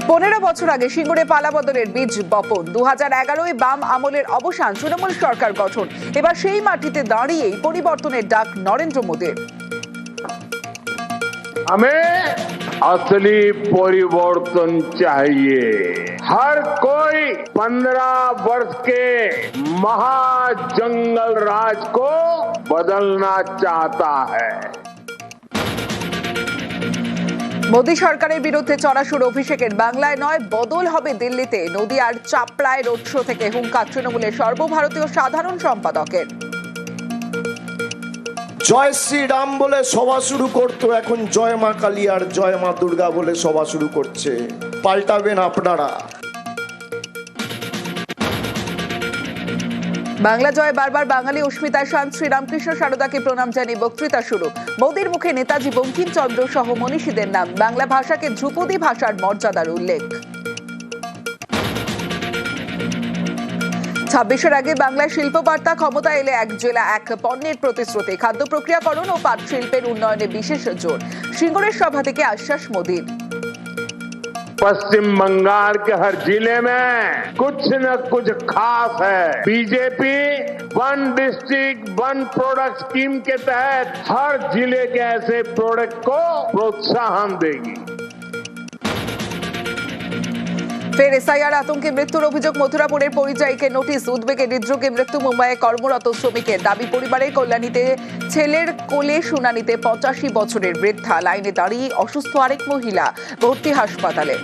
15 বছর আগে সিঙ্গুরে পালাবদলের বীজ বপন। 2011-য় বাম আমলের অবসান, তৃণমূল সরকার গঠন। এবার সেই মাটিতে দাঁড়িয়েই পরিবর্তনের ডাক নরেন্দ্র মোদীর। हमें असली परिवर्तन चाहिए। हर कोई 15 वर्ष के महाजंगल राज को बदलना चाहता है। মোদী সরকারের বিরুদ্ধে চড়াশুর অভিষেকের। বাংলায় নয়, বদল হবে দিল্লিতে। নদিয়ার চাপড়ায় রোড শো থেকে হুঙ্কার তৃণমূলের সর্বভারতীয় সাধারণ সম্পাদকের। জয় শ্রীরাম বলে সভা শুরু করতো, এখন জয় মা কালী আর জয় মা দুর্গা বলে সভা শুরু করছে। পাল্টাবেন আপনারা। বাংলা জয় বারবার বাঙালি অস্মিতা শান্ত শ্রীরামকৃষ্ণ সারদাকে প্রণাম জানিয়ে বক্তৃতা শুরু। মোদীর মুখে নেতাজি বঙ্কিমচন্দ্র সহ মনীষীদের নাম। বাংলা ভাষাকে ধ্রুপদী ভাষার মর্যাদার উল্লেখ। 26-এর আগে বাংলায় শিল্প বার্তা, ক্ষমতা এলে এক জেলা এক পণ্যের প্রতিশ্রুতি। খাদ্য প্রক্রিয়াকরণ ও পাট শিল্পের উন্নয়নে বিশেষ জোর। সিঙ্গুরের সভা থেকে আশ্বাস মোদীর। पश्चिम बंगाल के हर जिले में कुछ न कुछ खास है। BJP one district one product scheme के तहत हर जिले के ऐसे प्रोडक्ट को प्रोत्साहन देगी। ফের এসআইআর আতঙ্কে মৃত্যুর অভিযোগ। মথুরাপুরের পরিযায়ীকে নোটিশ। উদ্বেগে হৃদরোগে মৃত্যু। মুম্বাইয়ে কর্মরত শ্রমিকের দাবি পরিবারের কল্যাণীতে ছেলের কোলে শুনানিতে 85 বছরের বৃদ্ধা। লাইনে দাঁড়িয়ে অসুস্থ আরেক মহিলা, ভর্তি হাসপাতালে।